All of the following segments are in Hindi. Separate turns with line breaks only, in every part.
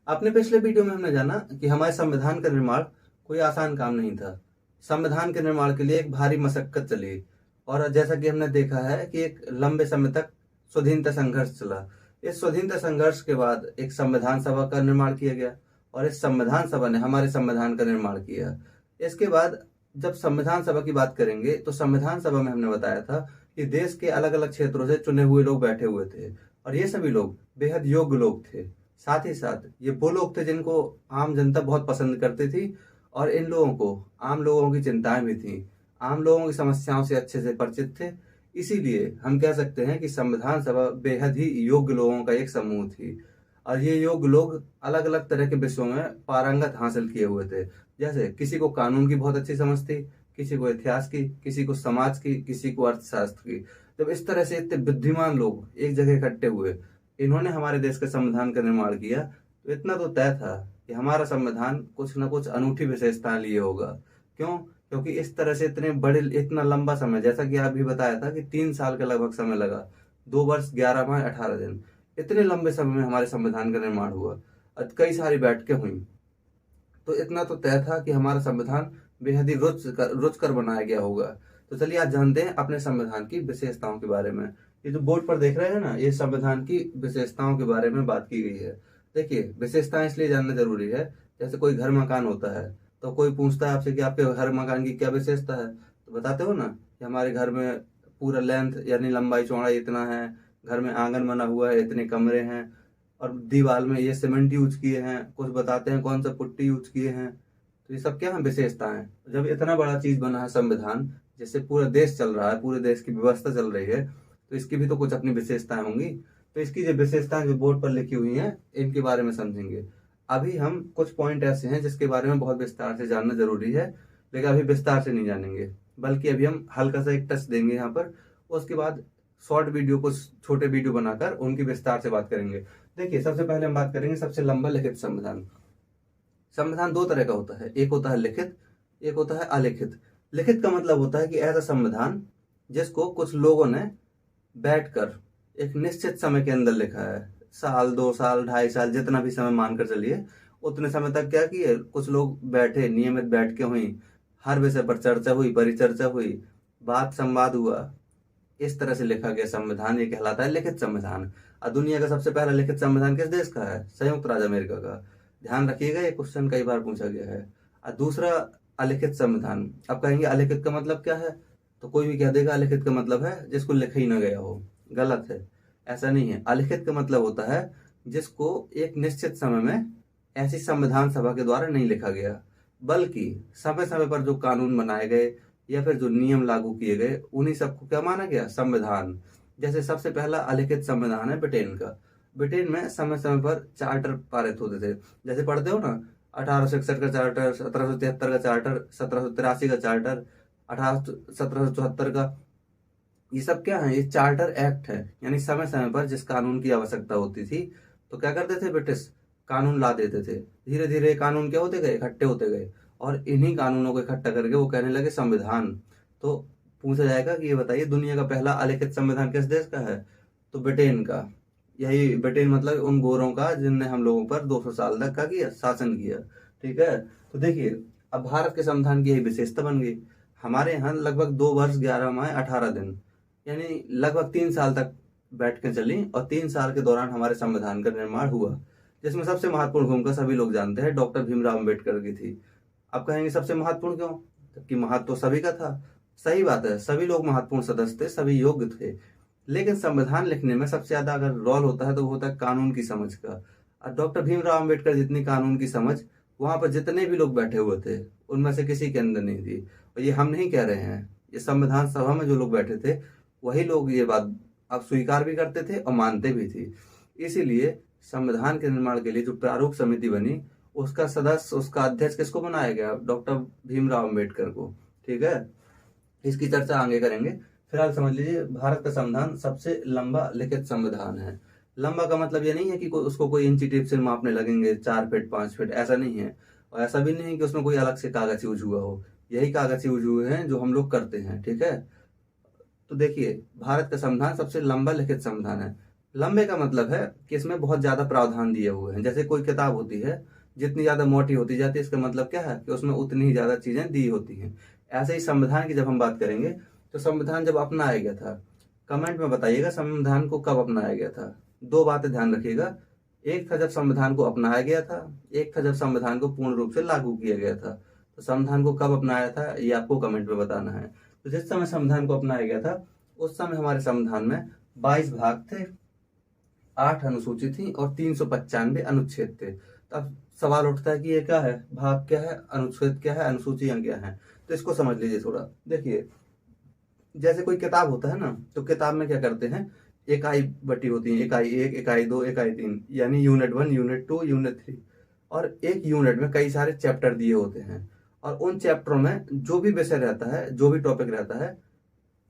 अपने पिछले वीडियो में हमने जाना कि हमारे संविधान का निर्माण कोई आसान काम नहीं था। संविधान के निर्माण के लिए एक भारी मशक्कत चली और जैसा कि हमने देखा है कि एक लंबे समय तक स्वाधीनता संघर्ष चला। इस स्वाधीनता संघर्ष के बाद एक संविधान सभा का निर्माण किया गया और इस संविधान सभा ने हमारे संविधान का निर्माण किया। इसके बाद जब संविधान सभा की बात करेंगे तो संविधान सभा में हमने बताया था कि देश के अलग अलग क्षेत्रों से चुने हुए लोग बैठे हुए थे और ये सभी लोग बेहद योग्य लोग थे। साथ ही साथ ये वो लोग थे जिनको आम जनता बहुत पसंद करती थी और इन लोगों को आम लोगों की चिंताएं भी थी, आम लोगों की समस्याओं से अच्छे से परिचित थे। इसीलिए हम कह सकते हैं कि संविधान सभा बेहद ही योग्य लोगों का एक समूह थी और ये योग्य लोग अलग अलग तरह के विषयों में पारंगत हासिल किए हुए थे। जैसे किसी को कानून की बहुत अच्छी समझ थी, किसी को इतिहास की, किसी को समाज की, किसी को अर्थशास्त्र की। जब इस तरह से इतने बुद्धिमान लोग एक जगह इकट्ठे हुए, इन्होंने हमारे देश के संविधान का निर्माण किया, तो इतना तो तय था कि हमारा संविधान कुछ न कुछ अनूठी विशेषताएं लिए होगा। क्यों? क्योंकि इस तरह से इतने बड़े इतना लंबा समय, जैसा कि आप भी बताया था कि 3 साल के लगभग समय लगा, 2 वर्ष 11 माह 18 दिन, इतने लंबे समय में हमारे संविधान का निर्माण हुआ और कई सारी बैठकें हुई। तो इतना तो तय था कि हमारा संविधान बेहद ही रुचकर बनाया गया होगा। तो चलिए आज जानते हैं अपने संविधान की विशेषताओं के बारे में। ये जो बोर्ड पर देख रहे हैं ना, ये संविधान की विशेषताओं के बारे में बात की गई है। देखिए, विशेषताएं इसलिए जानना जरूरी है, जैसे कोई घर मकान होता है तो कोई पूछता है आपसे कि आपके घर मकान की क्या विशेषता है, तो बताते हो ना कि हमारे घर में पूरा लेंथ यानी लंबाई चौड़ाई इतना है, घर में आंगन बना हुआ है, इतने कमरे हैं और दीवार में ये सीमेंट यूज किए हैं, कुछ बताते हैं कौन सा पुट्टी यूज किए हैं। तो ये सब क्या है? विशेषताएं। जब इतना बड़ा चीज बना है संविधान, जिससे पूरा देश चल रहा है, पूरे देश की व्यवस्था चल रही है, तो इसकी भी तो कुछ अपनी विशेषताएं होंगी। तो इसकी जो विशेषताएं जो बोर्ड पर लिखी हुई हैं, इनके बारे में समझेंगे। अभी हम कुछ पॉइंट ऐसे हैं जिसके बारे में बहुत विस्तार से जानना जरूरी है, लेकिन अभी विस्तार से नहीं जानेंगे, बल्कि अभी हम हल्का सा एक टच देंगे यहाँ पर। उसके बाद शॉर्ट वीडियो को छोटे वीडियो बनाकर उनकी विस्तार से बात करेंगे। देखिए, सबसे पहले हम बात करेंगे सबसे लंबा लिखित संविधान। संविधान दो तरह का होता है, एक होता है लिखित, एक होता है अलिखित। लिखित का मतलब होता है कि ऐसा संविधान जिसको कुछ लोगों ने बैठकर एक निश्चित समय के अंदर लिखा है, साल 2 साल 2.5 साल जितना भी समय मानकर चलिए, उतने समय तक क्या किए, कुछ लोग बैठे, नियमित बैठकें हुई, हर विषय पर चर्चा हुई, परिचर्चा हुई, बात संवाद हुआ, इस तरह से लिखा गया संविधान, ये कहलाता है लिखित संविधान। और दुनिया का सबसे पहला लिखित संविधान किस देश का है? संयुक्त राज्य अमेरिका का। ध्यान रखिएगा, ये क्वेश्चन कई बार पूछा गया है। और दूसरा अलिखित संविधान। अब कहेंगे अलिखित का मतलब क्या है, तो कोई भी कह देगा अलिखित का मतलब है जिसको लिखा ही ना गया हो। गलत है, ऐसा नहीं है। अलिखित का मतलब होता है जिसको एक निश्चित समय में ऐसी संविधान सभा के द्वारा नहीं लिखा गया, बल्कि समय समय पर जो कानून बनाए गए या फिर जो नियम लागू किए गए, उन्हीं सबको क्या माना गया? संविधान। जैसे सबसे पहला अलिखित संविधान है ब्रिटेन का। ब्रिटेन में समय समय पर चार्टर पारित होते थे। जैसे पढ़ते हो ना, 1861 का चार्टर, 1773 का चार्टर, 1783 का चार्टर, 1774 का। ये सब क्या है? ये चार्टर एक्ट है, यानी समय समय पर जिस कानून की आवश्यकता होती थी तो क्या करते थे ब्रिटिश, कानून ला देते थे। धीरे धीरे कानून क्या होते गए? इकट्ठे होते गए और इन्हीं कानूनों को इकट्ठा करके वो कहने लगे संविधान। तो पूछा जाएगा कि ये बताइए दुनिया का पहला अलिखित संविधान किस देश का है? तो ब्रिटेन का। यही ब्रिटेन मतलब उन गोरों का जिनने हम लोगों पर 200 साल तक का किया, शासन किया। ठीक है, तो देखिए अब भारत के संविधान की यही विशेषता बन गई। हमारे यहाँ लगभग 2 वर्ष 11 माह 18 दिन, यानी लगभग 3 साल तक बैठ के चली और 3 साल के दौरान हमारे संविधान का निर्माण हुआ, जिसमें सबसे महत्वपूर्ण भूमिका सभी लोग जानते हैं डॉक्टर भीमराव अम्बेडकर की थी। अब कहेंगे सबसे महत्वपूर्ण क्यों? कि महत्व तो सभी का था। सही बात है, सभी लोग महत्वपूर्ण सदस्य थे, सभी योग्य थे, लेकिन संविधान लिखने में सबसे ज्यादा अगर रोल होता है तो वो होता है कानून की समझ का। और डॉक्टर भीमराव अम्बेडकर जितनी कानून की समझ वहां पर जितने भी लोग बैठे हुए थे उनमें से किसी के अंदर नहीं थी। और ये हम नहीं कह रहे हैं, ये संविधान सभा में जो लोग बैठे थे वही लोग ये बात अब स्वीकार भी करते थे और मानते भी थे। इसीलिए संविधान के निर्माण के लिए जो प्रारूप समिति बनी, उसका सदस्य, उसका अध्यक्ष किसको बनाया गया? डॉक्टर भीमराव अम्बेडकर को। ठीक है, इसकी चर्चा आगे करेंगे। फिलहाल समझ लीजिए भारत का संविधान सबसे लंबा लिखित संविधान है। लंबा का मतलब ये नहीं है कि उसको कोई इंची टेप से मापने लगेंगे 4 फीट 5 फीट, ऐसा नहीं है। और ऐसा भी नहीं है कि उसमें कोई अलग से कागज यूज हुआ हो, यही कागज यूज हुए हैं जो हम लोग करते हैं। ठीक है, तो देखिए भारत का संविधान सबसे लंबा लिखित संविधान है। लंबे का मतलब है कि इसमें बहुत ज्यादा प्रावधान दिए हुए हैं। जैसे कोई किताब होती है, जितनी ज्यादा मोटी होती जाती है, इसका मतलब क्या है कि उसमें उतनी ही ज्यादा चीजें दी होती हैं। ऐसे ही संविधान की जब हम बात करेंगे, तो संविधान जब अपनाया गया था, कमेंट में बताइएगा संविधान को कब अपनाया गया था। दो बातें ध्यान रखिएगा, एक था जब संविधान को अपनाया गया था, एक था जब संविधान को पूर्ण रूप से लागू किया गया था। तो संविधान को कब अपनाया था ये आपको कमेंट में बताना है। तो जिस समय संविधान को अपनाया गया था, उस समय हमारे संविधान में 22 भाग थे, 8 अनुसूची थी और 395 अनुच्छेद थे। तो अब सवाल उठता है कि ये क्या है, भाग क्या है, अनुच्छेद क्या है, अनुसूचियां क्या है। तो इसको समझ लीजिए थोड़ा। देखिए, जैसे कोई किताब होता है ना, तो किताब में क्या करते हैं, इकाई बटी होती है, इकाई 1, इकाई 2, इकाई 3, यानी यूनिट 1, यूनिट 2, यूनिट 3। और एक यूनिट में कई सारे चैप्टर दिए होते हैं, और उन चैप्टरों में जो भी विषय रहता है, जो भी टॉपिक रहता है,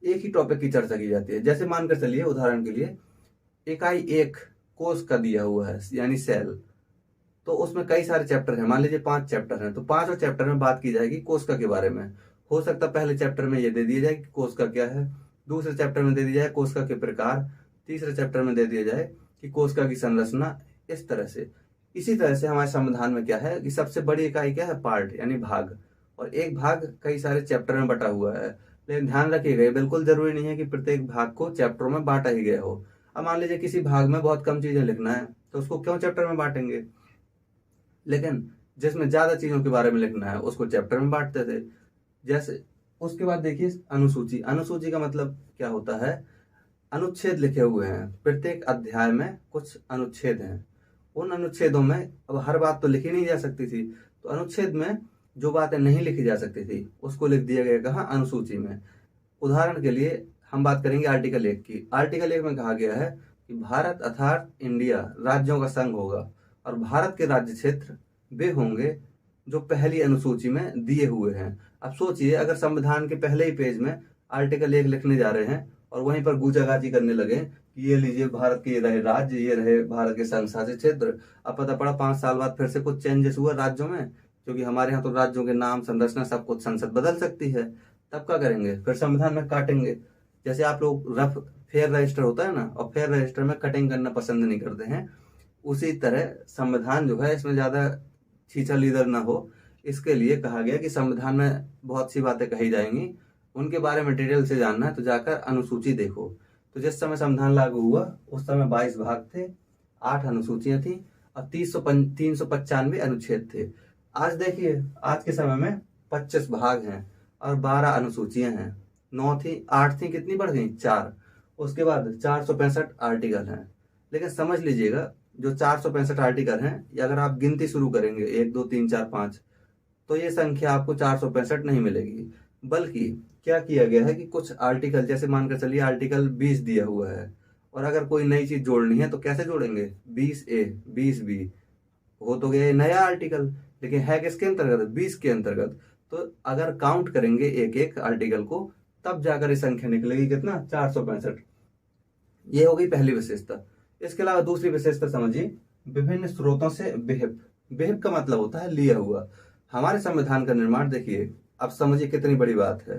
एक ही टॉपिक की चर्चा की जाती है। जैसे मानकर चलिए, उदाहरण के लिए, इकाई 1 कोष का दिया हुआ है, यानी सेल। तो उसमें कई सारे चैप्टर हैं, मान लीजिए 5 चैप्टर हैं, तो पांचों चैप्टर में बात की जाएगी कोशिका के बारे में। हो सकता है पहले चैप्टर में ये दे दिया जाए कि कोशिका क्या है, दूसरे चैप्टर में दे दिया जाए कोशिका के प्रकार, तीसरे चैप्टर में दे दिया जाए कि कोशिका की संरचना, इस तरह से। इसी तरह से हमारे संविधान में क्या है कि सबसे बड़ी इकाई क्या है, पार्ट, यानी भाग। और एक भाग कई सारे चैप्टर में बटा हुआ है। लेकिन ध्यान रखिएगा, ये बिल्कुल जरूरी नहीं है कि प्रत्येक भाग को चैप्टरों में बांटा ही गया हो। अब मान लीजिए किसी भाग में बहुत कम चीजें लिखना है, तो उसको क्यों चैप्टर में बांटेंगे। लेकिन जिसमें ज्यादा चीजों के बारे में लिखना है, उसको चैप्टर में बांटते थे। जैसे उसके बाद देखिए अनुसूची। अनुसूची का मतलब क्या होता है, अनुच्छेद लिखे हुए हैं, प्रत्येक अध्याय में कुछ अनुच्छेद हैं। उन अनुच्छेदों में अब हर बात तो लिखी नहीं जा सकती थी, तो अनुच्छेद में जो बातें नहीं लिखी जा सकती थी उसको लिख दिया गया कहाँ, अनुसूची में। उदाहरण के लिए हम बात करेंगे आर्टिकल 1 की। आर्टिकल 1 में कहा गया है कि भारत अर्थात इंडिया राज्यों का संघ होगा, और भारत के राज्य क्षेत्र वे होंगे जो पहली अनुसूची में दिए हुए हैं। अब सोचिए, अगर संविधान के पहले ही पेज में आर्टिकल 1 लिखने जा रहे हैं और वहीं पर गूंजागाजी करने लगे कि ये लीजिए भारत के ये रहे राज्य, ये रहे भारत के संघ शासित क्षेत्र। अब पता पड़ा 5 साल बाद फिर से कुछ चेंजेस हुआ राज्यों में, क्योंकि हमारे यहाँ तो राज्यों के नाम, संरचना, सब कुछ संसद बदल सकती है। तब क्या करेंगे, फिर संविधान में काटेंगे। जैसे आप लोग रफ फेयर रजिस्टर होता है ना, और फेयर रजिस्टर में कटिंग करना पसंद नहीं करते हैं, उसी तरह संविधान जो है, इसमें ज्यादा छीछल इधर ना हो, इसके लिए कहा गया कि संविधान में बहुत सी बातें कही जाएंगी, उनके बारे में डिटेल से जानना है तो जाकर अनुसूची देखो। तो जिस समय संविधान लागू हुआ उस समय 22 भाग थे, 8 अनुसूचियां थी और 395 अनुच्छेद थे। आज देखिए, आज के समय में 25 भाग हैं और 12 अनुसूचियां हैं। 9 थी, 8 थी, कितनी बढ़ गई, 4। उसके बाद 465 आर्टिकल हैं। लेकिन समझ लीजिएगा, जो 465 आर्टिकल हैं, ये अगर आप गिनती शुरू करेंगे 1, 2, 3, 4, 5, तो ये संख्या आपको 465 नहीं मिलेगी। बल्कि क्या किया गया है कि कुछ आर्टिकल, जैसे मानकर चलिए आर्टिकल 20 दिया हुआ है, और अगर कोई नई चीज जोड़नी है तो कैसे जोड़ेंगे, 20A, 20B, हो तो गया नया आर्टिकल, लेकिन है किसके अंतर्गत, 20 के अंतर्गत। तो अगर काउंट करेंगे एक एक आर्टिकल को, तब जाकर ये संख्या निकलेगी कितना, 465। ये होगी पहली विशेषता। इसके अलावा दूसरी विशेषता समझिए, विभिन्न स्रोतों से बिहिप। बिहिप का मतलब होता है लिया हुआ। हमारे संविधान का निर्माण देखिए, अब समझिए कितनी बड़ी बात है।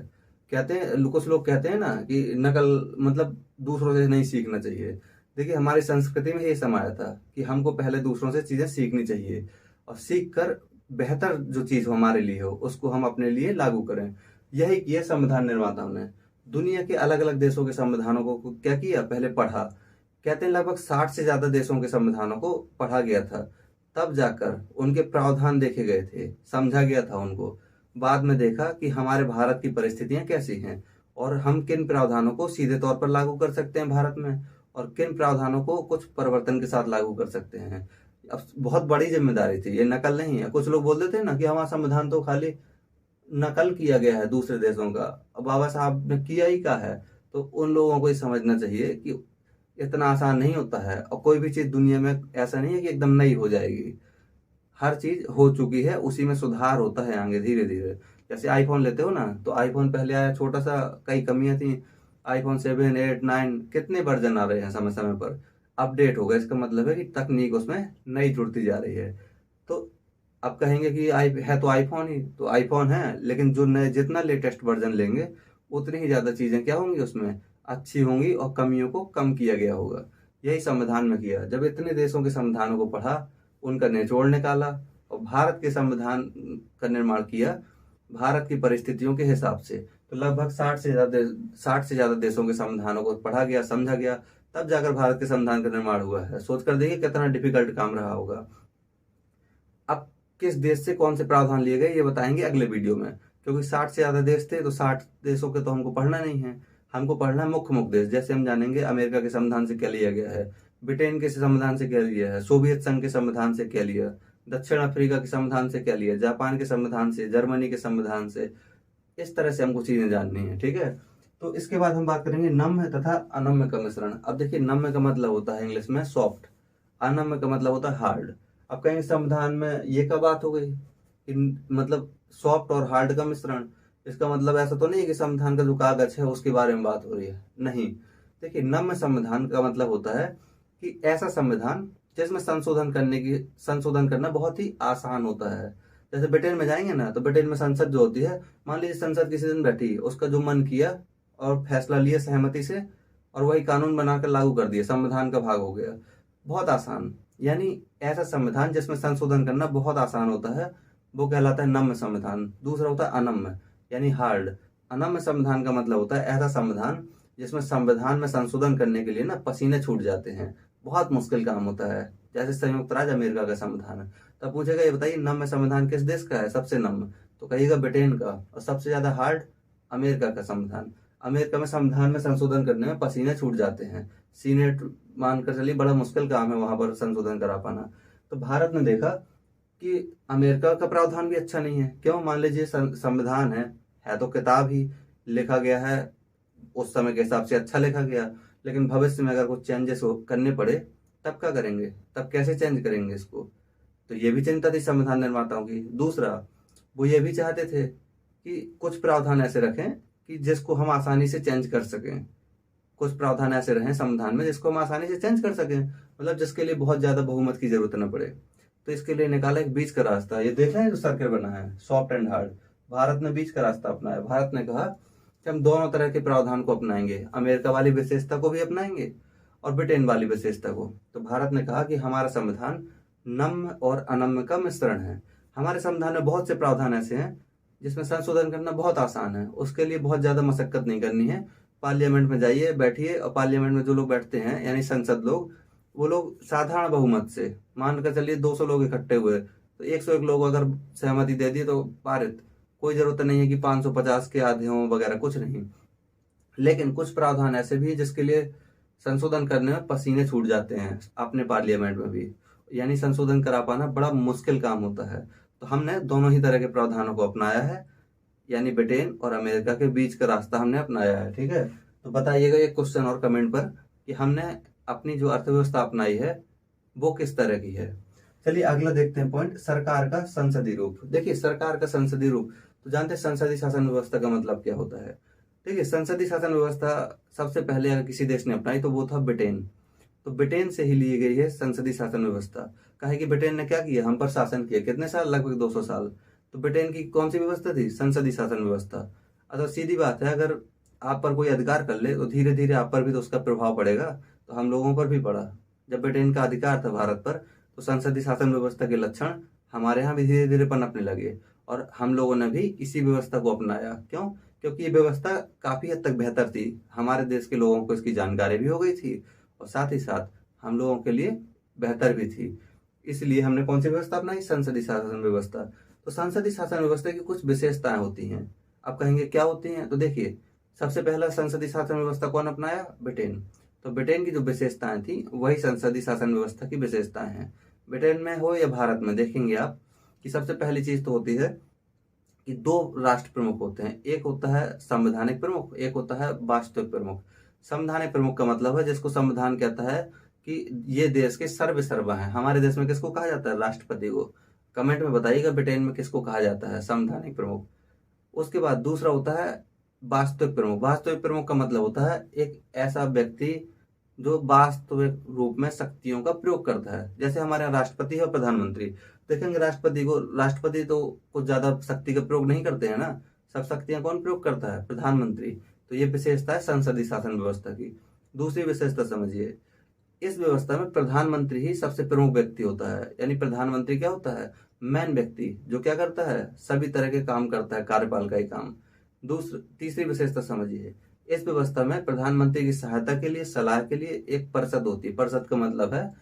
कहते हैं, कुछ लोग कहते हैं ना कि नकल मतलब दूसरों से नहीं सीखना चाहिए। देखिए, हमारी संस्कृति में ये समाया था कि हमको पहले दूसरों से चीजें सीखनी चाहिए, और सीख कर बेहतर जो चीज हमारे लिए हो उसको हम अपने लिए लागू करें। यही किया संविधान निर्माताओं ने। दुनिया के अलग अलग देशों के संविधानों को क्या किया, पहले पढ़ा। कहते हैं लगभग 60 से ज्यादा देशों के संविधानों को पढ़ा गया था, तब जाकर उनके प्रावधान देखे गए थे, समझा गया था उनको। बाद में देखा कि हमारे भारत की परिस्थितियां कैसी हैं, और हम किन प्रावधानों को सीधे तौर पर लागू कर सकते हैं भारत में, और किन प्रावधानों को कुछ परिवर्तन के साथ लागू कर सकते हैं। अब बहुत बड़ी जिम्मेदारी थी, ये नकल नहीं है। कुछ लोग बोल देते हैं ना कि हमारा संविधान तो खाली नकल किया गया है दूसरे देशों का, अब बाबा साहब ने किया ही क्या है। तो उन लोगों को ये समझना चाहिए कि इतना आसान नहीं होता है, और कोई भी चीज दुनिया में ऐसा नहीं है कि एकदम नई हो जाएगी। हर चीज हो चुकी है, उसी में सुधार होता है आगे धीरे धीरे। जैसे आईफोन लेते हो ना, तो आईफोन पहले आया छोटा सा, कई कमियां थी। आईफोन 7, 8, 9 कितने वर्जन आ रहे हैं, समय समय पर अपडेट हो गया। इसका मतलब है कि तकनीक उसमें नई जुड़ती जा रही है। तो अब कहेंगे कि आई है तो आईफोन ही, तो आईफोन है, लेकिन जो नए जितना लेटेस्ट वर्जन लेंगे उतनी ही ज्यादा चीजें क्या होंगी उसमें, अच्छी होंगी, और कमियों को कम किया गया होगा। यही संविधान में किया। जब इतने देशों के संविधानों को पढ़ा, उनका निचोड़ निकाला और भारत के संविधान का निर्माण किया भारत की परिस्थितियों के हिसाब से। तो लगभग 60 से ज्यादा देशों के संविधानों को पढ़ा गया, समझा गया, तब जाकर भारत के संविधान का निर्माण हुआ है। सोच कर देखिए कितना डिफिकल्ट काम रहा होगा। अब किस देश से कौन से प्रावधान लिए गए ये बताएंगे अगले वीडियो में, क्योंकि 60 से ज्यादा देश थे तो 60 देशों के तो हमको पढ़ना नहीं है, हमको पढ़ना है मुख्य मुख्य देश। जैसे हम जानेंगे अमेरिका के संविधान से क्या लिया गया है, ब्रिटेन के संविधान से क्या लिया है, सोवियत संघ के संविधान से क्या लिया, दक्षिण अफ्रीका के संविधान से क्या लिया, जापान के संविधान से, जर्मनी के संविधान से। इस तरह से हमको चीजें जाननी है, ठीक है। तो इसके बाद हम बात करेंगे नम्य तथा अनम्य का मिश्रण। अब देखिए, नम्य का मतलब होता है इंग्लिश में सॉफ्ट, अनम्य का मतलब होता है हार्ड। अब कहेंगे संविधान में ये क्या बात हो गई, मतलब सॉफ्ट और हार्ड का मिश्रण। इसका मतलब ऐसा तो नहीं है कि संविधान का जो कागज है उसके बारे में बात हो रही है, नहीं। देखिए, नम्य संविधान का मतलब होता है कि ऐसा संविधान जिसमें संशोधन करना बहुत ही आसान होता है। जैसे ब्रिटेन में जाएंगे ना, तो ब्रिटेन में संसद जो होती है, मान लीजिए संसद किसी दिन बैठी, उसका जो मन किया और फैसला लिया सहमति से, और वही कानून बनाकर लागू कर दिया, संविधान का भाग हो गया। बहुत आसान, यानी ऐसा संविधान जिसमें संशोधन करना बहुत आसान होता है, वो कहलाता है नम्य संविधान। दूसरा होता है अनम्य, यानी हार्ड। अनम्य संविधान का मतलब होता है ऐसा संविधान जिसमें संविधान में संशोधन करने के लिए ना पसीने छूट जाते हैं, बहुत मुश्किल काम होता है। जैसे संयुक्त राज्य अमेरिका का संविधान है, तब पूछेगा ये बताइए नम्य संविधान किस देश का है सबसे नम्य, तो कहिएगा ब्रिटेन का। और सबसे ज्यादा हार्ड अमेरिका का संविधान। अमेरिका में संविधान में संशोधन करने में पसीने छूट जाते हैं, सीनेट मानकर चलिए बड़ा मुश्किल काम है वहां पर संशोधन करा पाना। तो भारत ने देखा कि अमेरिका का प्रावधान भी अच्छा नहीं है। क्यों? मान लीजिए संविधान है तो किताब ही, लिखा गया है उस समय के हिसाब से अच्छा लिखा गया, लेकिन भविष्य में अगर कुछ चेंजेस करने पड़े तब क्या करेंगे, तब कैसे चेंज करेंगे इसको। तो ये भी चिंता थी संविधान निर्माताओं की। दूसरा, वो ये भी चाहते थे कि कुछ प्रावधान ऐसे रखें कि जिसको हम आसानी से चेंज कर सकें। कुछ प्रावधान ऐसे रहें संविधान में जिसको हम आसानी से चेंज कर सकें, मतलब जिसके लिए बहुत ज्यादा बहुमत की जरूरत न पड़े। तो इसके लिए निकाला एक बीच का रास्ता। ये देख रहे हैं जो सर्कल बना है, सॉफ्ट एंड हार्ड। भारत ने बीच का रास्ता अपनाया। भारत ने कहा कि हम दोनों तरह के प्रावधान को अपनाएंगे, अमेरिका वाली विशेषता को भी अपनाएंगे और ब्रिटेन वाली विशेषता को। तो भारत ने कहा कि हमारा संविधान नम्य और अनम्य का मिश्रण है। हमारे संविधान में बहुत से प्रावधान ऐसे हैं जिसमें संशोधन करना बहुत आसान है, उसके लिए बहुत ज्यादा मशक्कत नहीं करनी है। पार्लियामेंट में जाइए, बैठिए, और पार्लियामेंट में जो लोग बैठते हैं यानी संसद लोग, वो लोग साधारण बहुमत से, मानकर चलिए 200 लोग इकट्ठे हुए तो 101 लोग अगर सहमति दे दिए तो पारित। कोई जरूरत नहीं है कि 550 के आधे हों वगैरह, कुछ नहीं। लेकिन कुछ प्रावधान ऐसे भी जिसके लिए संशोधन करने में पसीने छूट जाते हैं अपने पार्लियामेंट में भी, यानी संशोधन करा पाना बड़ा मुश्किल काम होता है। तो हमने दोनों ही तरह के प्रावधानों को अपनाया है, यानी ब्रिटेन और अमेरिका के बीच का रास्ता हमने अपनाया है, ठीक है। तो बताइएगा एक क्वेश्चन और कमेंट पर कि हमने अपनी जो अर्थव्यवस्था अपनाई है वो किस तरह की है। चलिए अगला देखते हैं पॉइंट, सरकार का संसदीय रूप। देखिए, सरकार का संसदीय रूप, तो जानते हैं संसदीय शासन व्यवस्था का मतलब क्या होता है। देखिए, संसदीय शासन व्यवस्था सबसे पहले अगर किसी देश ने अपनाई तो वो था ब्रिटेन। तो ब्रिटेन से ही ली गई है संसदीय शासन व्यवस्था। कहे कि ब्रिटेन ने क्या किया, हम पर शासन किया, कितने साल, लगभग 200 साल। तो ब्रिटेन की कौन सी व्यवस्था थी, संसदीय शासन व्यवस्था। अगर सीधी बात है, अगर आप पर कोई अधिकार कर ले तो धीरे धीरे आप पर भी तो उसका प्रभाव पड़ेगा। तो हम लोगों पर भी पड़ा। जब ब्रिटेन का अधिकार था भारत पर, तो संसदीय शासन व्यवस्था के लक्षण हमारे यहाँ भी धीरे धीरे पनपने लगे और हम लोगों ने भी इसी व्यवस्था को अपनाया। क्यों? क्योंकि ये व्यवस्था काफी हद तक बेहतर थी, हमारे देश के लोगों को इसकी जानकारी भी हो गई थी और साथ ही साथ हम लोगों के लिए बेहतर भी थी। इसलिए हमने कौन सी व्यवस्था अपनाई, संसदीय शासन व्यवस्था। तो संसदीय शासन व्यवस्था की कुछ विशेषताएं होती हैं। आप कहेंगे क्या होती हैं, तो देखिए, सबसे पहला संसदीय शासन व्यवस्था कौन अपनाया, ब्रिटेन। तो ब्रिटेन की जो विशेषताएं थी वही संसदीय शासन व्यवस्था की विशेषताएं हैं। ब्रिटेन में हो या भारत में, देखेंगे आप कि सबसे पहली चीज तो होती है कि दो राष्ट्र प्रमुख होते हैं। एक होता है संवैधानिक प्रमुख, एक होता है वास्तविक प्रमुख। संवैधानिक प्रमुख का मतलब है जिसको संविधान कहता है कि ये देश के सर्वेसर्वा हैं। हमारे देश में किसको कहा जाता है, राष्ट्रपति को। कमेंट में बताइएगा ब्रिटेन में किसको कहा जाता है, संवैधानिक प्रमुख। उसके बाद दूसरा होता है वास्तविक प्रमुख। वास्तविक प्रमुख का मतलब होता है एक ऐसा व्यक्ति जो वास्तविक रूप में शक्तियों का प्रयोग करता है। जैसे हमारे यहाँ राष्ट्रपति है और प्रधानमंत्री, देखेंगे राष्ट्रपति तो कुछ ज्यादा शक्ति का प्रयोग नहीं करते हैं ना, सब शक्तियां कौन प्रयोग करता है, प्रधानमंत्री। तो ये विशेषता है संसदीय शासन व्यवस्था की। दूसरी विशेषता समझिए, इस व्यवस्था में प्रधानमंत्री ही सबसे प्रमुख व्यक्ति होता है। यानी प्रधानमंत्री क्या होता है? मैन व्यक्ति, जो क्या करता है? सभी तरह के काम करता है, कार्यपाल का ही काम। तीसरी विशेषता समझिए, इस व्यवस्था में प्रधानमंत्री की सहायता के लिए, सलाह के लिए एक परिषद होती है। परिषद का मतलब है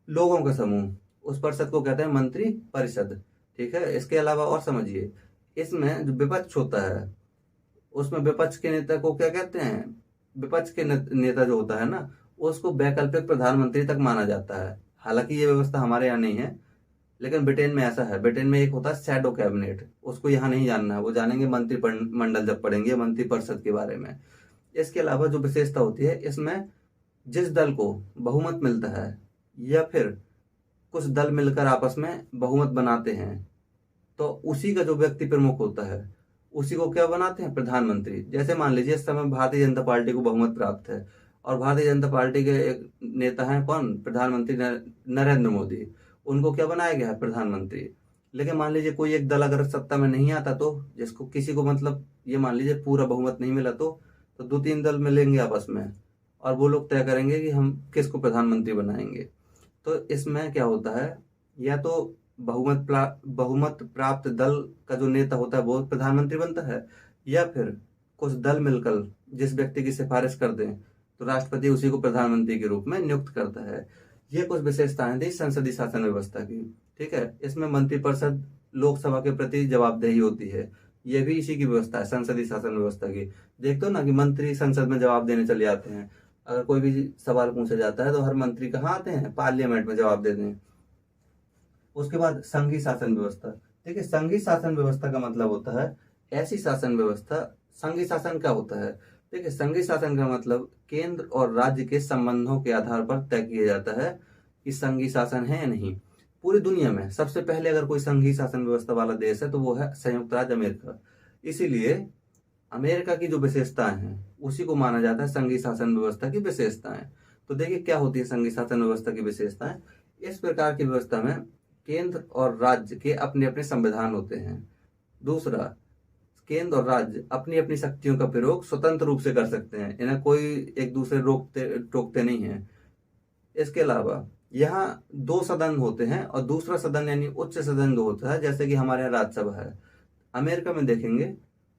लोगों का समूह। उस परिषद को कहते हैं मंत्री परिषद। ठीक है। इसके अलावा और समझिए, इसमें जो विपक्ष होता है, उसमें विपक्ष के नेता को क्या कहते हैं? विपक्ष के नेता जो होता है ना, उसको वैकल्पिक प्रधानमंत्री तक माना जाता है। हालांकि ये व्यवस्था हमारे यहाँ नहीं है, लेकिन ब्रिटेन में ऐसा है। ब्रिटेन में एक होता है शैडो कैबिनेट, उसको यहाँ नहीं जानना है, वो जानेंगे मंत्रिमंडल जब पढ़ेंगे मंत्रिपरिषद के बारे में। इसके अलावा जो विशेषता होती है, इसमें जिस दल को बहुमत मिलता है या फिर कुछ दल मिलकर आपस में बहुमत बनाते हैं, तो उसी का जो व्यक्ति प्रमुख होता है, उसी को क्या बनाते हैं? प्रधानमंत्री। जैसे मान लीजिए इस समय भारतीय जनता पार्टी को बहुमत प्राप्त है और भारतीय जनता पार्टी के एक नेता हैं कौन? प्रधानमंत्री नरेंद्र मोदी। उनको क्या बनाया गया है? प्रधानमंत्री। लेकिन मान लीजिए कोई एक दल अगर सत्ता में नहीं आता, तो जिसको किसी को मतलब ये मान लीजिए पूरा बहुमत नहीं मिला, तो दो तीन दल मिलेंगे आपस में और वो लोग तय करेंगे कि हम किसको प्रधानमंत्री बनाएंगे। तो इसमें क्या होता है? या तो बहुमत प्राप्त दल का जो नेता होता है वो प्रधानमंत्री बनता है, या फिर कुछ दल मिलकर जिस व्यक्ति की सिफारिश कर दें तो राष्ट्रपति उसी को प्रधानमंत्री के रूप में नियुक्त करता है। ये कुछ विशेषताएं थी संसदीय शासन व्यवस्था की। ठीक है। इसमें मंत्रिपरिषद लोकसभा के प्रति जवाबदेही होती है। ये भी इसी की व्यवस्था है, संसदीय शासन व्यवस्था की। देखते हो ना कि मंत्री संसद में जवाब देने चले जाते हैं। अगर कोई भी सवाल पूछा जाता है तो हर मंत्री कहाँ आते हैं? पार्लियामेंट में जवाब देते हैं। उसके बाद संघीय शासन व्यवस्था। देखिए, संघीय शासन व्यवस्था का मतलब होता है ऐसी शासन व्यवस्था। संघीय शासन क्या होता है? देखिए, संघीय शासन का मतलब केंद्र और राज्य के संबंधों के आधार पर तय किया जाता है कि संघीय शासन है या नहीं। पूरी दुनिया में सबसे पहले अगर कोई संघीय शासन व्यवस्था वाला देश है तो वो है संयुक्त राज्य अमेरिका। इसीलिए अमेरिका की जो विशेषताएं हैं उसी को माना जाता है संघीय शासन व्यवस्था की विशेषताएं। तो देखिए क्या होती है संघीय शासन व्यवस्था की विशेषताएं। इस प्रकार की व्यवस्था में केंद्र और राज्य के अपने अपने संविधान होते हैं। दूसरा, केंद्र और राज्य अपनी अपनी शक्तियों का प्रयोग स्वतंत्र रूप से कर सकते हैं, इन्हें कोई एक दूसरे टोकते नहीं है। इसके अलावा यहाँ दो सदन होते हैं और दूसरा सदन यानी उच्च सदन जो होता है, जैसे कि हमारे यहाँ राज्यसभा है। अमेरिका में देखेंगे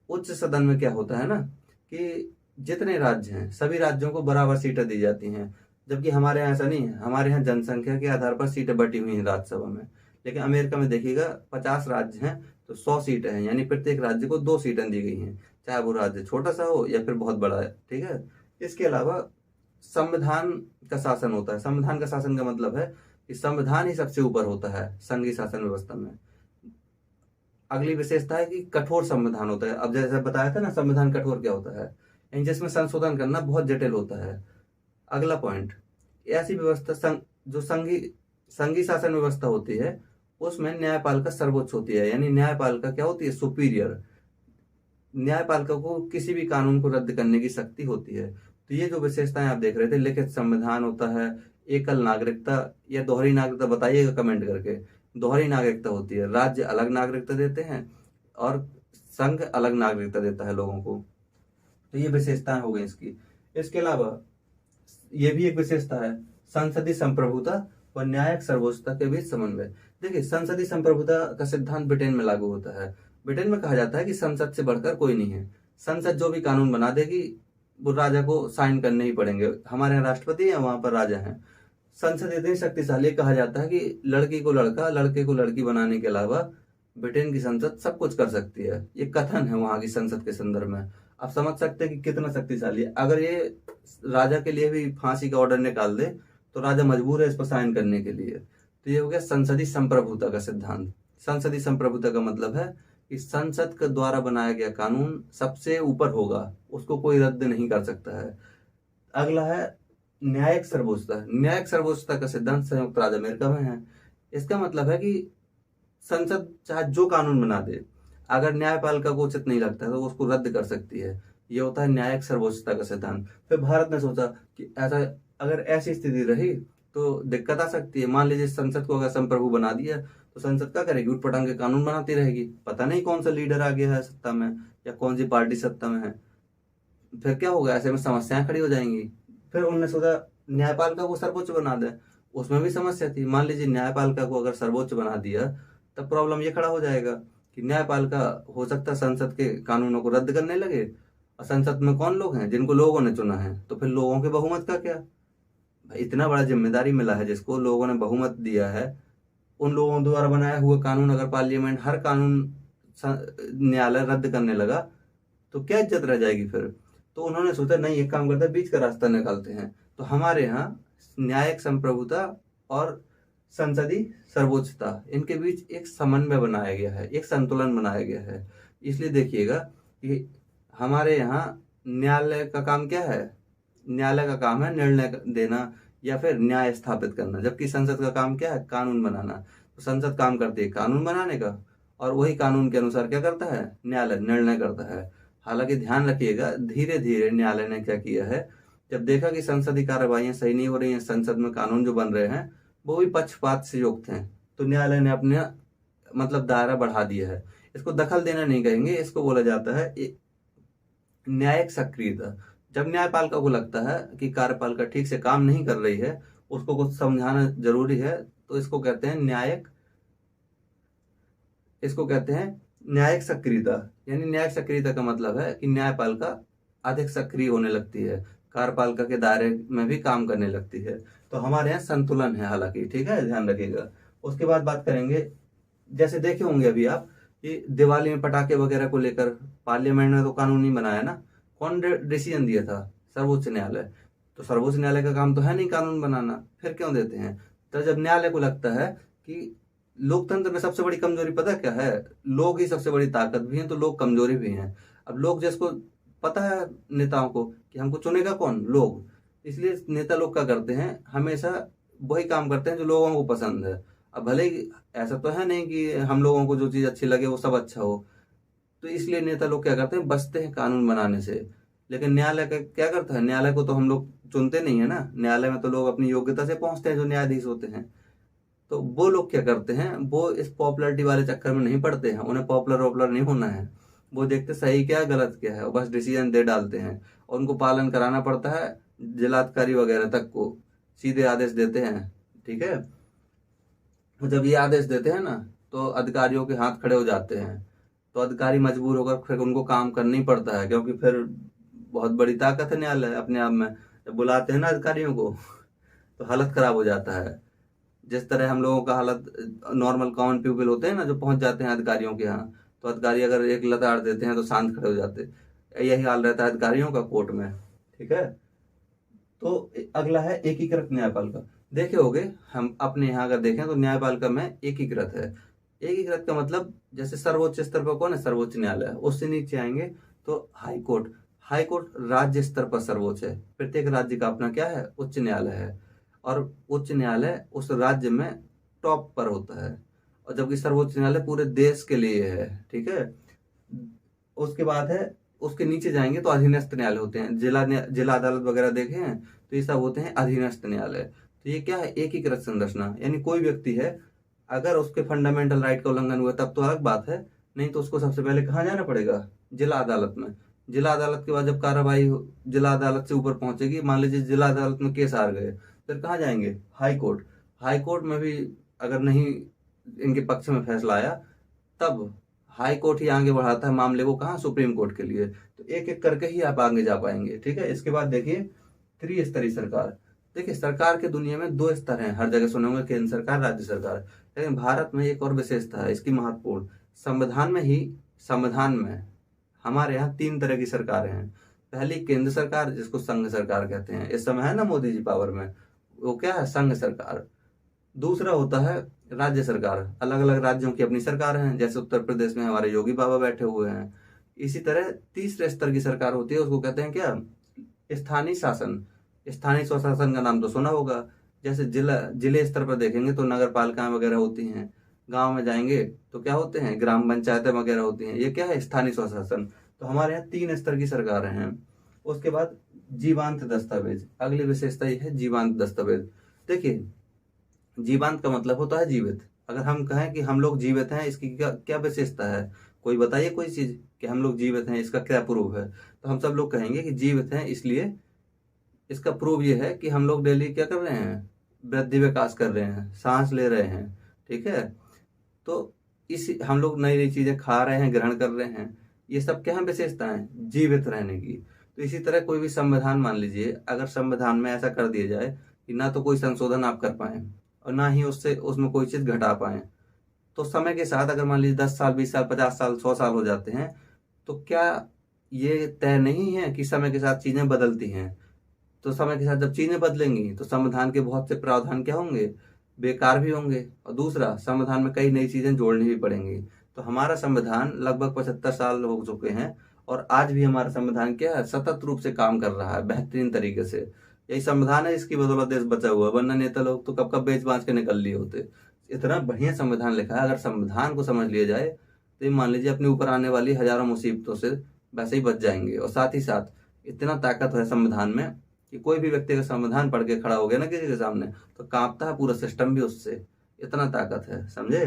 उच्च सदन में क्या होता है ना, कि जितने राज्य हैं सभी राज्यों को बराबर सीटें दी जाती हैं, जबकि हमारे यहाँ ऐसा नहीं है। हमारे यहाँ जनसंख्या के आधार पर सीटें बटी हुई हैं राज्यसभा में। लेकिन अमेरिका में देखिएगा 50 राज्य हैं तो 100 सीटें हैं, यानी प्रत्येक राज्य को 2 सीटें दी गई हैं, चाहे वो राज्य छोटा सा हो या फिर बहुत बड़ा है। ठीक है। इसके अलावा संविधान का शासन होता है। संविधान का शासन का मतलब है कि संविधान ही सबसे ऊपर होता है संघीय शासन व्यवस्था में। अगली विशेषता है कि कठोर संविधान होता है। अब जैसे बताया था ना संविधान कठोर क्या होता है, यानी जिसमें संशोधन करना बहुत जटिल होता है। अगला पॉइंट, ऐसी व्यवस्था जो संघीय शासन व्यवस्था होती है उसमें न्यायपालिका सर्वोच्च होती है। यानी न्यायपालिका क्या होती है? सुपीरियर। न्यायपालिका को किसी भी कानून को रद्द करने की शक्ति होती है। तो ये जो विशेषताएं आप देख रहे थे, लिखित संविधान होता है, एकल नागरिकता या दोहरी नागरिकता, बताइएगा कमेंट करके। दोहरी नागरिकता होती है, राज्य अलग नागरिकता देते हैं और संघ अलग नागरिकता देता है लोगों को। तो ये विशेषताएं हो गई इसकी। इसके अलावा ये भी एक विशेषता है संसदीय संप्रभुता और न्यायिक सर्वोच्चता के बीच समन्वय। देखिए, संसदीय संप्रभुता का सिद्धांत ब्रिटेन में लागू होता है। ब्रिटेन में कहा जाता है कि संसद से बढ़कर कोई नहीं है। संसद जो भी कानून बना देगी वो राजा को साइन करने ही पड़ेंगे। हमारे यहाँ राष्ट्रपति है, वहां पर राजा है। संसद इतनी शक्तिशाली, कहा जाता है कि लड़की को लड़का लड़के को लड़की बनाने के अलावा ब्रिटेन की संसद सब कुछ कर सकती है। ये कथन है वहां की संसद के संदर्भ में। आप समझ सकते हैं कि कितना शक्तिशाली है। अगर ये राजा के लिए भी फांसी का ऑर्डर निकाल दे तो राजा मजबूर है इस पर साइन करने के लिए। तो ये हो गया संसदीय संप्रभुता का सिद्धांत। संसदीय संप्रभुता का मतलब है कि संसद के द्वारा बनाया गया कानून सबसे ऊपर होगा, उसको कोई रद्द नहीं कर सकता है। अगला है न्यायिक सर्वोच्चता। न्यायिक सर्वोच्चता का सिद्धांत संयुक्त राज्य अमेरिका में है। इसका मतलब है कि संसद चाहे जो कानून बना दे, अगर न्यायपालिका को उचित नहीं लगता है तो उसको रद्द कर सकती है। ये होता है न्यायिक सर्वोच्चता का सिद्धांत। फिर भारत ने सोचा कि ऐसा अगर ऐसी स्थिति रही तो दिक्कत आ सकती है। मान लीजिए संसद को अगर संप्रभु बना दिया तो संसद क्या करेगी? उठपटांग के कानून बनाती रहेगी। पता नहीं कौन सा लीडर आ गया है सत्ता में या कौन सी पार्टी सत्ता में है, फिर क्या होगा? ऐसे में समस्याएं खड़ी हो जाएंगी। फिर उन्होंने सोचा न्यायपालिका को सर्वोच्च बना दें। उसमें भी समस्या थी। मान लीजिए न्यायपालिका को अगर सर्वोच्च बना दिया, तब प्रॉब्लम ये खड़ा हो जाएगा कि न्यायपालिका हो सकता है संसद के कानूनों को रद्द करने लगे। और संसद में कौन लोग हैं? जिनको लोगों ने चुना है। तो फिर लोगों के बहुमत का क्या? भाई इतना बड़ा जिम्मेदारी मिला है, जिसको लोगों ने बहुमत दिया है, उन लोगों द्वारा बनाया हुआ कानून अगर पार्लियामेंट हर कानून न्यायालय रद्द करने लगा, तो क्या इज्जत रह जाएगी फिर? तो उन्होंने सोचा नहीं, एक काम करते हैं, बीच का रास्ता निकालते हैं। तो हमारे यहाँ न्यायिक संप्रभुता और संसदीय सर्वोच्चता, इनके बीच एक समन्वय बनाया गया है, एक संतुलन बनाया गया है। इसलिए देखिएगा कि हमारे यहाँ न्यायालय का काम क्या है? न्यायालय का काम है निर्णय देना या फिर न्याय स्थापित करना, जबकि संसद का काम क्या है? कानून बनाना। तो संसद काम करती है कानून बनाने का, और वही कानून के अनुसार क्या करता है? न्यायालय निर्णय करता है। हालांकि ध्यान रखिएगा, धीरे धीरे न्यायालय ने क्या किया है, जब देखा कि संसदीय कार्यवाही सही नहीं हो रही हैं, संसद में कानून जो बन रहे हैं वो भी पक्षपात से युक्त हैं, तो न्यायालय ने अपने मतलब दायरा बढ़ा दिया है। इसको दखल देना नहीं कहेंगे, इसको बोला जाता है न्यायिक सक्रियता। जब न्यायपालिका को लगता है कि कार्यपालिका ठीक से काम नहीं कर रही है, उसको कुछ समझाना जरूरी है, तो इसको कहते हैं न्यायिक सक्रियता। यानी न्यायिक सक्रियता का मतलब है कि न्यायपालिका अधिक सक्रिय होने लगती है, कार्यपालिका के दायरे में भी काम करने लगती है। तो हमारे यहाँ संतुलन है, हालांकि ठीक है, ध्यान रखिएगा। उसके बाद बात करेंगे, जैसे देखे होंगे अभी आप कि दिवाली में पटाखे वगैरह को लेकर पार्लियामेंट ने तो कानून नहीं बनाया ना, कौन डिसीजन दिया था? सर्वोच्च न्यायालय। तो सर्वोच्च न्यायालय का काम तो है नहीं कानून बनाना, फिर क्यों देते हैं? तो जब न्यायालय को लगता है कि लोकतंत्र में सबसे बड़ी कमजोरी पता क्या है? लोग ही सबसे बड़ी ताकत भी हैं, तो लोग कमजोरी भी हैं। अब लोग, जिसको पता है नेताओं को कि हमको चुनेगा कौन? लोग। इसलिए नेता लोग क्या करते हैं? हमेशा वही काम करते हैं जो लोगों को पसंद है। अब भले ही ऐसा तो है नहीं कि हम लोगों को जो चीज अच्छी लगे वो सब अच्छा हो, तो इसलिए नेता लोग क्या करते हैं? बचते हैं कानून बनाने से। लेकिन न्यायालय का क्या करता है? न्यायालय को तो हम लोग चुनते नहीं है ना, न्यायालय में तो लोग अपनी योग्यता से पहुंचते हैं, जो न्यायाधीश होते हैं। तो वो लोग क्या करते हैं? वो इस पॉपुलरिटी वाले चक्कर में नहीं पड़ते हैं, उन्हें पॉपुलर वॉपुलर नहीं होना है। वो देखते सही क्या गलत क्या है और बस डिसीजन दे डालते हैं, और उनको पालन कराना पड़ता है। जिलाधिकारी वगैरह तक को सीधे आदेश देते हैं, ठीक है। तो जब ये आदेश देते हैं ना, तो अधिकारियों के हाथ खड़े हो जाते हैं। तो अधिकारी मजबूर होकर फिर उनको काम करना ही पड़ता है, क्योंकि फिर बहुत बड़ी ताकत है न्यायालय अपने आप में। जब बुलाते हैं ना अधिकारियों को, तो हालत खराब हो जाता है। जिस तरह हम लोगों का हालत, नॉर्मल कॉमन पीपल होते हैं ना, जो पहुंच जाते हैं अधिकारियों के यहाँ, तो अधिकारी अगर एक लताड़ देते हैं तो शांत खड़े हो जाते हैं। यही हाल रहता है अधिकारियों का कोर्ट में, ठीक है। तो अगला है एकीकृत न्यायपालिका। देखे होगे, हम अपने यहाँ अगर देखें तो न्यायपालिका में एकीकृत है। एकीकृत का मतलब, जैसे सर्वोच्च स्तर पर कौन है? सर्वोच्च न्यायालय। उससे नीचे आएंगे तो हाई कोर्ट। हाई कोर्ट राज्य स्तर पर सर्वोच्च है। प्रत्येक राज्य का अपना क्या है? उच्च न्यायालय है, और उच्च न्यायालय उस राज्य में टॉप पर होता है, और जबकि सर्वोच्च न्यायालय पूरे देश के लिए है, ठीक है। उसके बाद है, उसके नीचे जाएंगे तो अधीनस्थ न्यायालय होते हैं। जिला अदालत वगैरह देखे हैं तो ये सब होते हैं अधीनस्थ न्यायालय। तो ये क्या है? एकीकृत संरचना। यानी कोई व्यक्ति है, अगर उसके फंडामेंटल राइट का उल्लंघन हुआ तब तो अलग बात है, नहीं तो उसको सबसे पहले कहाँ जाना पड़ेगा? जिला अदालत में। जिला अदालत के बाद जब कार्रवाई जिला अदालत से ऊपर पहुंचेगी, मान लीजिए जिला अदालत में केस हार गए, फिर कहाँ जाएंगे? High court. हाई कोर्ट में भी अगर नहीं इनके पक्ष में फैसला आया, तब हाई कोर्ट ही आगे बढ़ाता है मामले को, कहाँ? सुप्रीम कोर्ट के लिए। तो एक एक करके ही आप आगे जा पाएंगे, ठीक है। इसके बाद देखिए त्रिस्तरीय सरकार। देखिए सरकार के दुनिया में दो स्तर हैं, हर जगह सुने होंगे, केंद्र सरकार, राज्य सरकार। लेकिन भारत में एक और विशेषता है इसकी महत्वपूर्ण। संविधान में हमारे यहाँ तीन तरह की सरकारें हैं। पहली केंद्र सरकार, जिसको संघ सरकार कहते हैं, इस समय है ना मोदी जी पावर में, वो क्या है? संघ सरकार। दूसरा होता है राज्य सरकार। अलग अलग राज्यों की अपनी सरकार हैं, जैसे उत्तर प्रदेश में हमारे योगी बाबा बैठे हुए हैं। इसी तरह तीसरे स्तर की सरकार होती है, उसको कहते हैं क्या? स्थानीय शासन। स्थानीय स्वशासन का नाम तो सुना होगा। जैसे जिले स्तर पर देखेंगे तो नगर पालिकाएं वगैरह होती हैं, गांव में जाएंगे तो क्या होते हैं? ग्राम पंचायतें वगैरह होती हैं। ये क्या है? स्थानीय स्वशासन। तो हमारे यहाँ तीन स्तर की सरकारें हैं। उसके बाद जीवांत दस्तावेज। अगली विशेषता ये है जीवांत दस्तावेज। देखिए जीवांत का मतलब होता है जीवित। अगर हम कहें कि हम लोग जीवित हैं, इसकी क्या क्या विशेषता है? कोई बताइए कोई चीज कि हम लोग जीवित हैं, इसका क्या प्रूफ है? तो हम सब लोग कहेंगे कि जीवित हैं इसलिए इसका प्रूफ ये है कि हम लोग डेली क्या कर रहे हैं, वृद्धि विकास कर रहे हैं, सांस ले रहे हैं, ठीक है। तो इस हम लोग नई नई चीजें खा रहे हैं, ग्रहण कर रहे हैं, ये सब क्या है, विशेषताएं जीवित रहने की। तो इसी तरह कोई भी संविधान मान लीजिए, अगर संविधान में ऐसा कर दिया जाए कि ना तो कोई संशोधन आप कर पाए और ना ही उससे उसमें कोई चीज घटा पाए, तो समय के साथ अगर मान लीजिए 10 साल, 20 साल, 50 साल, 100 साल हो जाते हैं, तो क्या ये तय नहीं है कि समय के साथ चीजें बदलती हैं। तो समय के साथ जब चीजें बदलेंगी तो संविधान के बहुत से प्रावधान क्या होंगे, बेकार भी होंगे। और दूसरा, संविधान में कई नई चीजें जोड़नी भी पड़ेंगी। तो हमारा संविधान लगभग 75 साल हो चुके हैं और आज भी हमारा संविधान क्या है, सतत रूप से काम कर रहा है बेहतरीन तरीके से। यही संविधान है, इसकी बदौलत देश बचा हुआ है, वरना नेता लोग तो कब कब बेच बांच के निकल लिए होते। इतना बढ़िया संविधान लिखा है, अगर संविधान को समझ लिया जाए तो ये मान लीजिए अपने ऊपर आने वाली हजारों मुसीबतों से वैसे ही बच जाएंगे। और साथ ही साथ इतना ताकत है संविधान में कि कोई भी व्यक्ति का संविधान पढ़ के खड़ा हो गया ना किसी के सामने, तो कांपता है पूरा सिस्टम भी उससे, इतना ताकत है, समझे।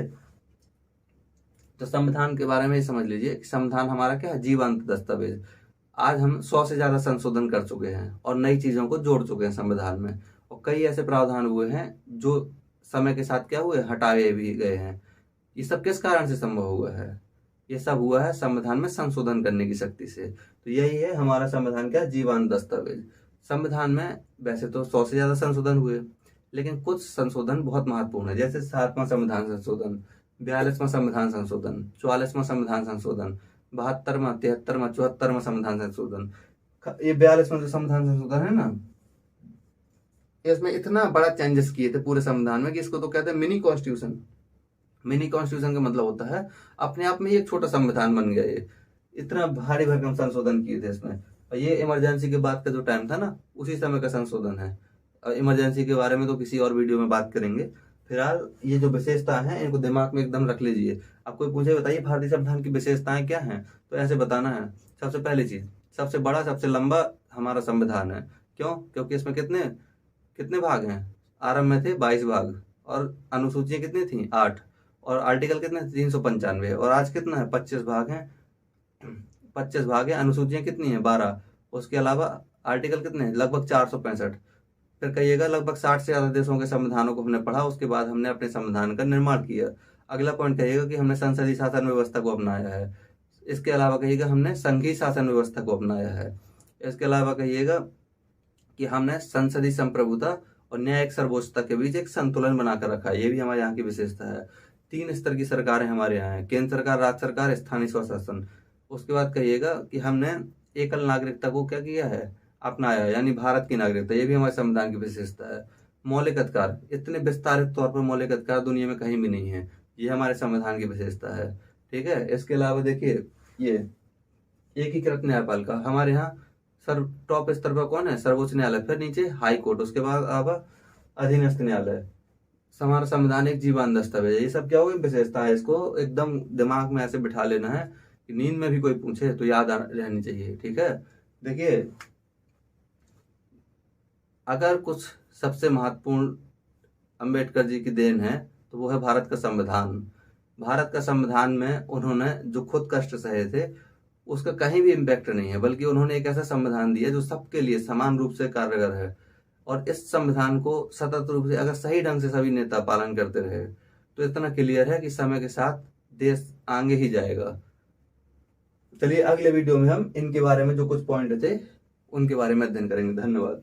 तो संविधान के बारे में ये समझ लीजिए कि संविधान हमारा क्या है, जीवंत दस्तावेज। आज हम 100 से ज्यादा संशोधन कर चुके हैं और नई चीजों को जोड़ चुके हैं संविधान में। और कई ऐसे प्रावधान हुए हैं जो समय के साथ क्या हुए, हटाए भी गए हैं। ये सब किस कारण से संभव हुआ है, ये सब हुआ है संविधान में संशोधन करने की शक्ति से। तो यही है हमारा संविधान क्या, जीवंत दस्तावेज। संविधान में वैसे तो 100 से ज्यादा संशोधन हुए, लेकिन कुछ संशोधन बहुत महत्वपूर्ण है, जैसे 7वां संविधान संशोधन, 42वां संविधान संशोधन, 44वां संविधान संशोधन, 72वां, 73वां, 74वां संविधान संशोधन। ये 42वां जो संविधान संशोधन है ना, इसमें इतना बड़ा चेंजेस किए थे पूरे संविधान में कि इसको तो कहते हैं मिनी कॉन्स्टिट्यूशन। मिनी कॉन्स्टिट्यूशन का मतलब होता है अपने आप में ही एक छोटा संविधान बन गया। ये इतना भारी भरकम संशोधन किए थे इसमें। और ये इमरजेंसी के बाद का जो टाइम था ना, उसी समय का संशोधन है। और इमरजेंसी के बारे में तो किसी और वीडियो में बात करेंगे। फिलहाल ये जो विशेषता है इनको दिमाग में एकदम रख लीजिए। आप कोई पूछे बताइए भारतीय संविधान की विशेषताएं क्या हैं, तो ऐसे बताना है। सबसे पहली चीज, सबसे बड़ा सबसे लंबा हमारा संविधान है। क्यों? क्योंकि इसमें कितने कितने भाग हैं, आरंभ में थे 22 भाग, और अनुसूचियां कितनी थी 8, और आर्टिकल कितने 395, और आज कितना है 25 भाग हैं। 25 भाग है, अनुसूचियां कितनी है 12, उसके अलावा आर्टिकल कितने लगभग 465। फिर कहिएगा लगभग 60 से ज्यादा देशों के संविधानों को हमने पढ़ा, उसके बाद हमने अपने संविधान का निर्माण किया। अगला पॉइंट कहिएगा कि हमने संसदीय शासन व्यवस्था को अपनाया है। इसके अलावा कहिएगा हमने संघीय शासन व्यवस्था को अपनाया है। इसके अलावा कहिएगा कि हमने संसदीय संप्रभुता और न्यायिक सर्वोच्चता के बीच एक संतुलन बनाकर रखा है, ये भी हमारे यहाँ की विशेषता है। 3 स्तर की सरकारें हमारे यहाँ है, केंद्र सरकार, राज्य सरकार, स्थानीय स्वशासन। उसके बाद कहिएगा कि हमने एकल नागरिकता को क्या किया है, अपनाया, यानी भारत की नागरिकता, ये भी हमारे संविधान की विशेषता है। मौलिक अधिकार, इतने विस्तारित तौर पर मौलिक अधिकार दुनिया में कहीं भी नहीं है, ये हमारे संविधान की विशेषता है, ठीक है। इसके अलावा देखिए ये एकीकृत न्यायपालिका, हमारे यहाँ सर टॉप स्तर पर कौन है, सर्वोच्च न्यायालय, फिर नीचे हाई कोर्ट, उसके बाद अब अधीनस्थ न्यायालय। हमारा संविधान एक जीवन दस्तावेज है। ये सब क्या हुई विशेषता है, इसको एकदम दिमाग में ऐसे बिठा लेना है कि नींद में भी कोई पूछे तो याद रहनी चाहिए, ठीक है। देखिए अगर कुछ सबसे महत्वपूर्ण अंबेडकर जी की देन है तो वो है भारत का संविधान। भारत का संविधान में उन्होंने जो खुद कष्ट सहे थे उसका कहीं भी इम्पैक्ट नहीं है, बल्कि उन्होंने एक ऐसा संविधान दिया जो सबके लिए समान रूप से कारगर है। और इस संविधान को सतत रूप से अगर सही ढंग से सभी नेता पालन करते रहे तो इतना क्लियर है कि समय के साथ देश आगे ही जाएगा। चलिए अगले वीडियो में हम इनके बारे में जो कुछ पॉइंट थे उनके बारे में अध्ययन करेंगे। धन्यवाद।